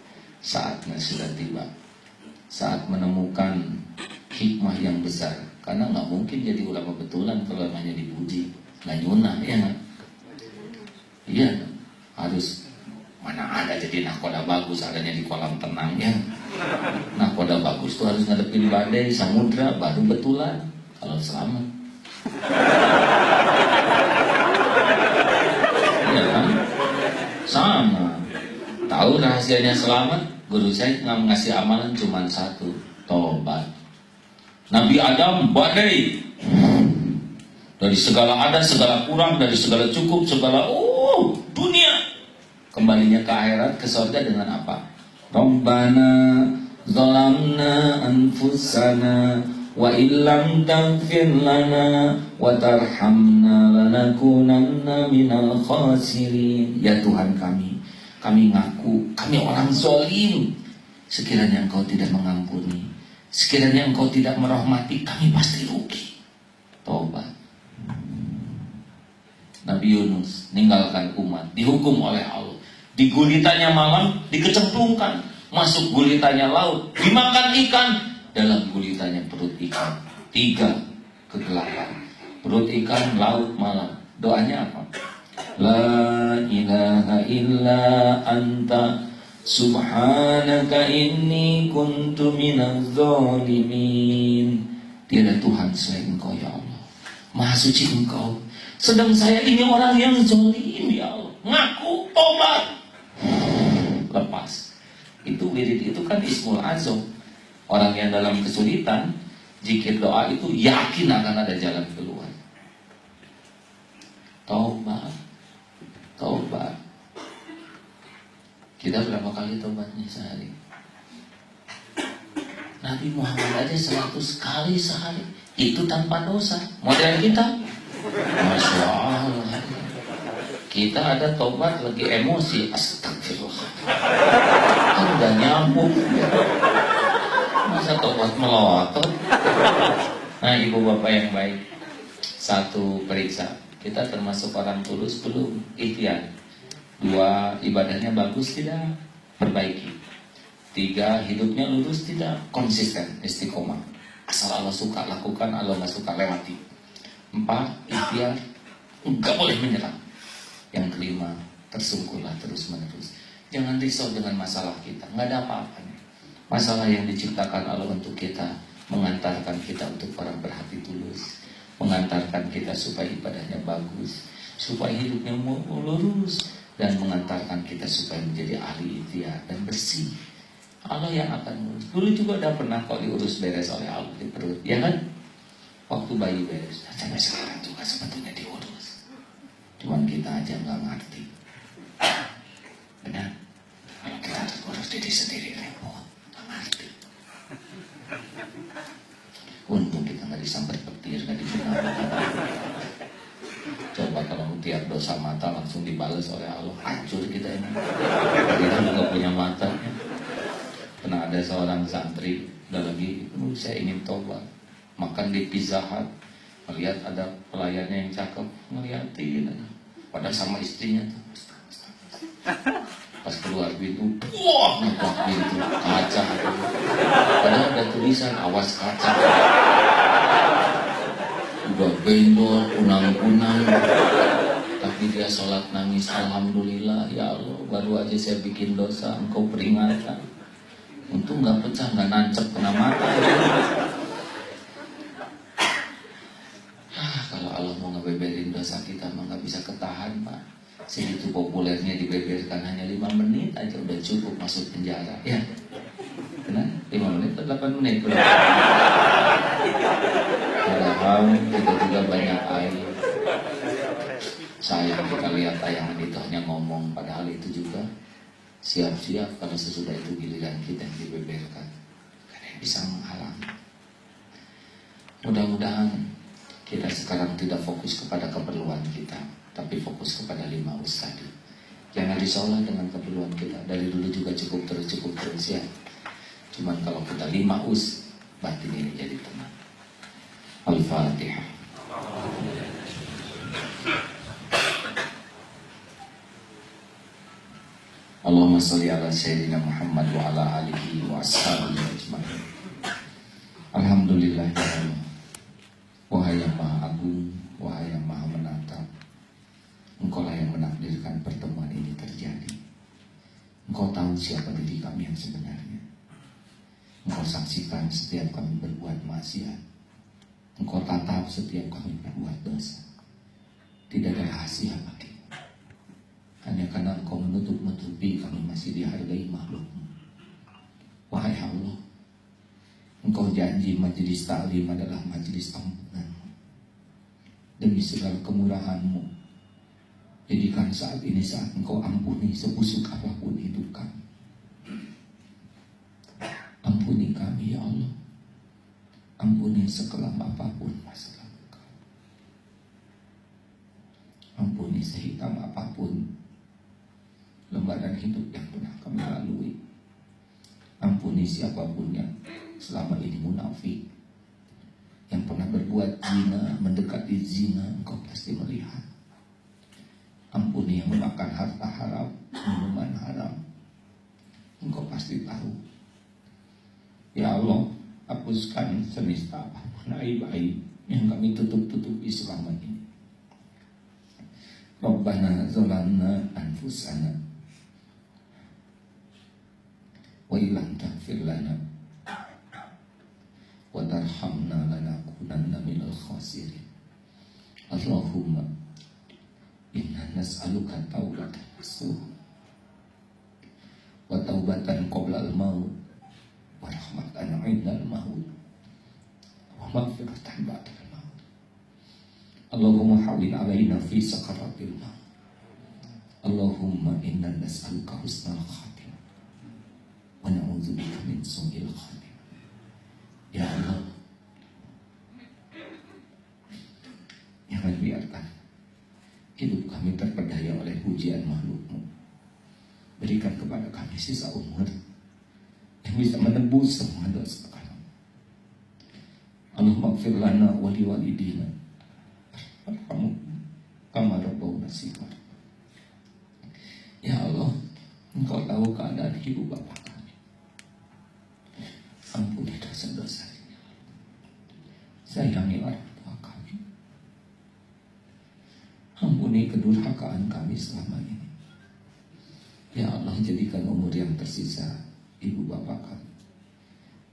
saatnya sudah tiba, saat menemukan hikmah yang besar. Karena nggak mungkin jadi ulama betulan kalau hanya dipuji, nggak nyunah, ya nggak? Iya, harus mana ada jadi nahkoda bagus adanya di kolam tenang ya. Nahkoda bagus tuh harus ngadepin badai, samudra, baru betulan kalau selamat. Iya kan? Sama. Tahu rahasianya selamat? Guru saya nggak ngasih amalan cuma satu, tobat. Nabi Adam badai, dari segala ada, segala kurang, dari segala cukup, segala dunia. Kembalinya ke akhirat, ke surga dengan apa? Rabbana zalamna anfusana wa illam taghfir lana wa tarhamna lanakunanna minal khasirin. Ya Tuhan kami ngaku kami orang zalim. Sekiranya Engkau tidak mengampuni, sekiranya Engkau tidak merahmati, kami pasti rugi. Tobat. Nabi Yunus ninggalkan umat, dihukum oleh Allah. Di gulitannya malam dikecemplungkan, masuk gulitannya laut, dimakan ikan, dalam gulitannya perut ikan. 3 kegelapan, perut ikan, laut, malam. Doanya apa? La ilaha illa anta subhanaka inni kuntu minaz zalimin. Tiada Tuhan selain Engkau ya Allah, Maha suci Engkau, sedang saya ini orang yang zalim ya Allah. Ngaku, tobat, lepas. Itu wirid itu kan ismul azam. Orang yang dalam kesulitan, zikir doa itu yakin akan ada jalan keluar. Tobat. Kita berapa kali tobatnya sehari? Nabi Muhammad aja 100 kali sehari, itu tanpa dosa. Model kita, Masya Allah, kita ada tobat lagi emosi, astagfirullah, kan udah nyambung, masa tobat melotot. Nah ibu bapak yang baik, satu, periksa kita termasuk orang tulus belum, ikhtiar. 2, ibadahnya bagus tidak, perbaiki. 3, hidupnya lurus tidak, konsisten, istiqomah. Asal Allah suka lakukan, Allah nggak suka lewati. 4, ikhtiar, nggak boleh menyerah. Yang 5, tersungkurlah terus menerus. Jangan risau dengan masalah kita, nggak ada apa-apanya. Masalah yang diciptakan Allah untuk kita, mengantarkan kita untuk orang berhati tulus, mengantarkan kita supaya ibadahnya bagus, supaya hidupnya lurus, dan mengantarkan kita supaya menjadi ahli ikhtiar dan bersih. Allah yang akan ngurus. Dulu juga udah pernah kok diurus beres oleh Allah di perut, ya kan? Waktu bayi beres, dan sampai sekarang juga sebetulnya diurus. Cuman kita aja nggak ngerti. Benar? Kalau kita harus urus diri sendiri repot, nggak ngerti. Untung kita nggak disambar petir, nggak dibenar. Coba kalau tiap dosa mata langsung dibalas oleh Allah, hancur kita ini. Kita nggak punya mata. Pernah ada seorang santri, udah lagi, saya ingin tobat, makan di Pizza Hut, melihat ada pelayannya yang cakep, ngeliatin, pada sama istrinya tuh. Pas keluar pintu, wah, ngeplak pintu, kaca. Padahal ada tulisan, awas kaca. Udah bendol, kunang-kunang. Tapi dia sholat nangis, alhamdulillah, ya Allah, baru aja saya bikin dosa, engkau peringatkan. Untung nggak pecah, nggak nancep kena mata. Kalau Allah mau ngebeberin dosa kita, mah nggak bisa ketemu. populernya dibeberkan hanya 5 menit aja udah cukup masuk penjara. Ya, kenapa? 5 menit atau 8 menit? Padahal kita juga banyak air. Sayang kita lihat tayangan itu hanya ngomong, padahal itu juga siap-siap kalau sesudah itu giliran kita yang dibeberkan. Karena yang bisa menghalangi. Mudah-mudahan kita sekarang tidak fokus kepada keperluan kita, tapi fokus kepada 5 us tadi. Jangan disolah dengan keperluan kita. Dari dulu juga cukup terus ya. Cuman kalau kita 5 us, batin ini jadi tenang. Al-Fatihah. Allahumma sholli ala sayyidina Muhammad wa ala alihi wa ashabihi ajma'in. Alhamdulillah ya Allah. Wahai yang maha agung, wahai yang maha menatap, Engkau lah yang menakdirkan pertemuan ini terjadi. Engkau tahu siapa diri kami yang sebenarnya. Engkau saksikan setiap kami berbuat maksiat. Engkau tatap setiap kami berbuat dosa. Tidak ada rahasia bagi. Hanya karena Engkau menutup-nutupi kami masih dihargai makhluk-Mu. Wahai Allah, Engkau janji majelis taklim adalah majelis ampunan-Mu. Demi segala kemurahan-Mu, jadikan saat ini saat Engkau ampuni sebusuk apapun hidup kami. Ampuni kami ya Allah. Ampuni sekelam apapun masalah kami. Ampuni sehitam apapun lembaran hidup yang pernah kami lalui. Ampuni siapapun yang selama ini munafik, yang pernah berbuat zina, mendekati zina, Engkau pasti melihat. Ampuni yang memakan harta haram, minuman haram, Engkau pasti tahu. Ya Allah, hapuskan semesta apapun aib-aib yang kami tutup-tutupi selama ini. Rabbana zalamna anfusana wa illam taghfir lana wa tarhamna lanakunanna minal khasirin. Allahumma inna nas'aluka taubatan nasuh wa taubatan qabla al-maut wa rahmatan 'indal maut wa maghfiratan ba'da al-maut. Allahumma hawwin 'alaina fi sakaratil maut. Allahumma inna nas'aluka husnal khatimah wa na'udzubika min su'il khatimah. Ya Allah, jangan biarkan hidup kami terpedaya oleh pujian makhluk-Mu. Berikan kepada kami sisa umur yang bisa menebus semua dosa kami. Allahumma ighfir lana wa liwalidina warhamhum kama rabbawna shighara. Ya Allah, Engkau tahu keadaan ibu bapa kami. Ampuni dosa-dosanya. Sayangi orang tua kami. Ampuni kedurhakaan kami selama ini. Ya Allah, jadikan umur yang tersisa ibu bapa kami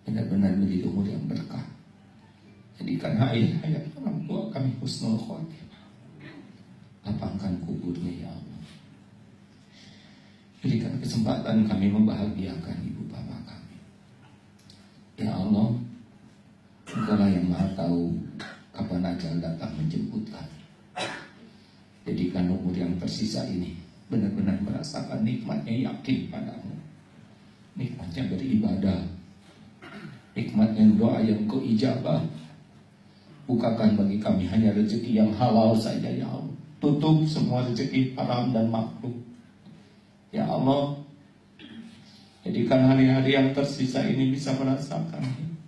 benar-benar menjadi umur yang berkah. Jadikan hayat orang tua kami husnul khotimah. Lapangkan kuburnya ya Allah. Berikan kesempatan kami membahagiakan ibu bapa kami. Ya Allah, Engkau lah yang maha tahu kapan ajal datang menjemput kami. Jadikan umur yang tersisa ini benar-benar merasakan nikmatnya yakin padamu, nikmatnya beribadah, nikmatnya doa yang Kau ijabah. Bukakan bagi kami hanya rezeki yang halal saja ya Allah. Tutup semua rezeki haram dan makruh. Ya Allah, jadikan hari-hari yang tersisa ini bisa merasakan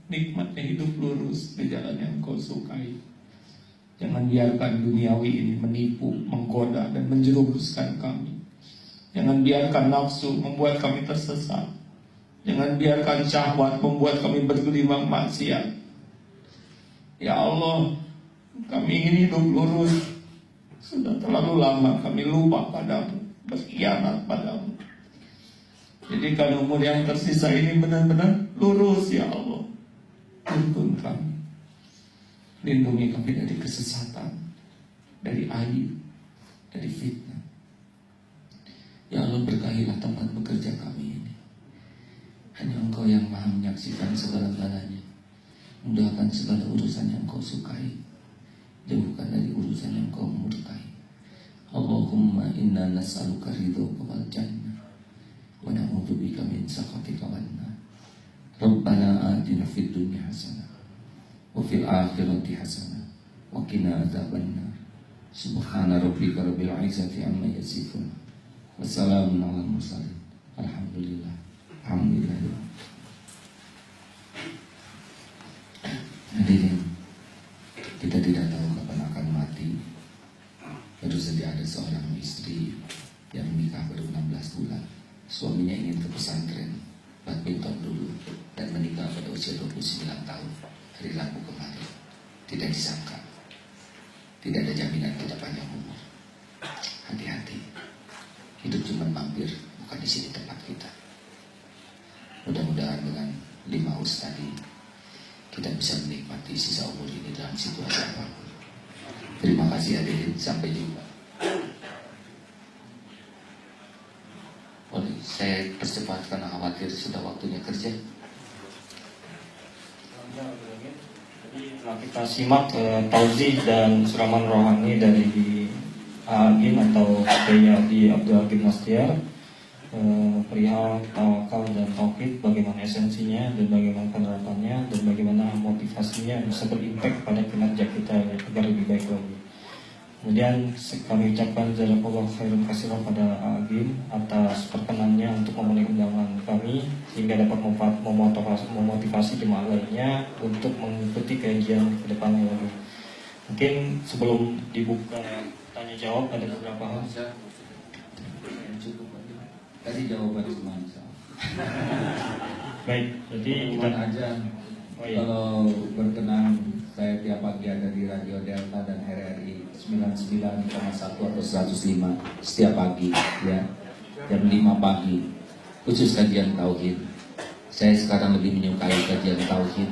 nikmatnya hidup lurus di jalan yang Kau sukai. Jangan biarkan duniawi ini menipu, menggoda dan menjerumuskan kami. Jangan biarkan nafsu membuat kami tersesat. Jangan biarkan syahwat membuat kami bergelimang maksiat. Ya Allah, kami ingin hidup lurus. Sudah terlalu lama kami lupa padamu, berkhianat padamu. Jadikan umur yang tersisa ini benar-benar lurus ya Allah. Tuntun kami. Lindungi kami dari kesesatan, dari aib, dari fitnah. Ya Allah, berkahilah tempat bekerja kami ini. Hanya Engkau yang maha menyaksikan segala-galanya. Mudahkan segala urusan yang Engkau sukai, jauhkan dari urusan yang Engkau murkai. Allahumma inna nas'aluka ridhoka wal jannah wa na'udzubika min sakhatika wan nar. Rabbana atina fid dunya hasanah wa fil akhirati hasanah wa qina adzabannar. Subhana rabbika rabbil izzati amma yasifun. Wassalamun ala mursalin. Alhamdulillah. Alhamdulillah. Hadirin, kita tidak tahu kapan akan mati. Baru saja ada seorang istri yang menikah baru 16 bulan. Suaminya ingin ke pesantren badminton dulu dan menikah pada usia 29 tahun hari Rabu kemarin. Tidak disangka, tidak ada jaminan kita panjang umur. Hati-hati, hidup cuma mampir, bukan di sini tempat kita. Mudah-mudahan dengan 5 us tadi kita bisa menikmati sisa umur ini dalam situasi apapun. Terima kasih hadirin, sampai jumpa. Boleh saya percepat karena khawatir sudah waktunya kerja. Jadi telah kita simak tauzih dan siraman rohani dari Agim atau Kiai Abdul Hakim Nastiar, perihal tawakal dan tauhid, bagaimana esensinya dan bagaimana penerapannya dan bagaimana motivasinya bisa berimpact pada kinerja kita agar lebih baik lagi. Kemudian kami ucapkan jazakallahu khairan katsiran pada Agim atas perkenannya untuk memenuhi undangan kami sehingga dapat memotivasi jemaah lainnya untuk mengikuti kajian ke depannya lagi. Mungkin sebelum dibuka tanya jawab ada beberapa hal. Cukup tadi jawaban semua. Baik, jadi kita aja. Oh, iya. Kalau berkenan, saya tiap pagi ada di Radio Delta dan RRI 99,1 atau 105 setiap pagi, ya, jam 5 pagi, khusus kajian tauhid. Saya sekarang lebih menyukai kajian tauhid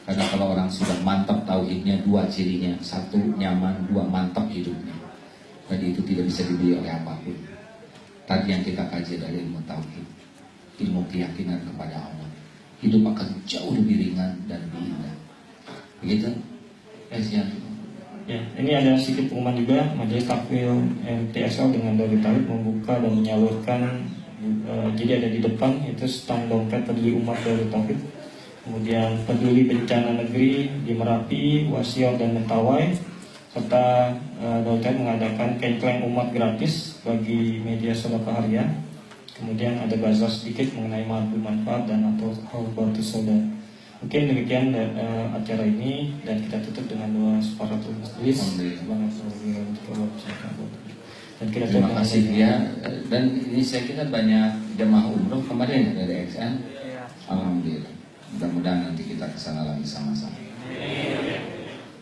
karena kalau orang sudah mantap tauhidnya, 2 cirinya: 1 nyaman, 2 mantap hidupnya. Jadi itu tidak bisa dibeli oleh apapun. Tadi yang kita kaji adalah ilmu tauhid, ilmu keyakinan kepada Allah. Hidup akan jauh lebih ringan dan lebih indah. Begitu? Ya, ini ada sedikit pengumuman juga. Majelis Takfil MTSL dengan Darul Tauhid membuka dan menyalurkan. Jadi ada di depan itu stand dompet peduli umat Darul Tauhid. Kemudian peduli bencana negeri di Merapi, Wasior dan Mentawai. Serta Darul Tauhid mengadakan kenceleng umat gratis bagi media sedekah harian. Kemudian ada bazar sedikit mengenai madu manfaat dan atau halbatus soda. Mungkin demikian acara ini dan kita tutup dengan doa separatul majelis. Dan kita terima kasih ya. Dan ini saya kira banyak jemaah umroh kemarin dari XN. Alhamdulillah. Mudah-mudahan nanti kita kesana lagi sama-sama.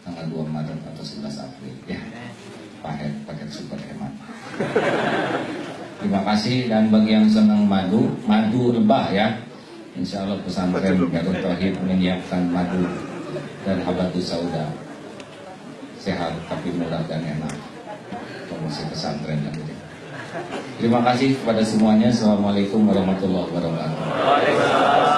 Tanggal 2 Maret atau 11 April ya. Paket super hemat. Terima kasih. Dan bagi yang senang madu lebah ya, insya Allah pesantren Darul Tauhid menyiapkan madu dan habatus sauda, sehat tapi murah dan enak. Promosi pesantren yang ini. Terima kasih kepada semuanya. Assalamualaikum warahmatullahi wabarakatuh.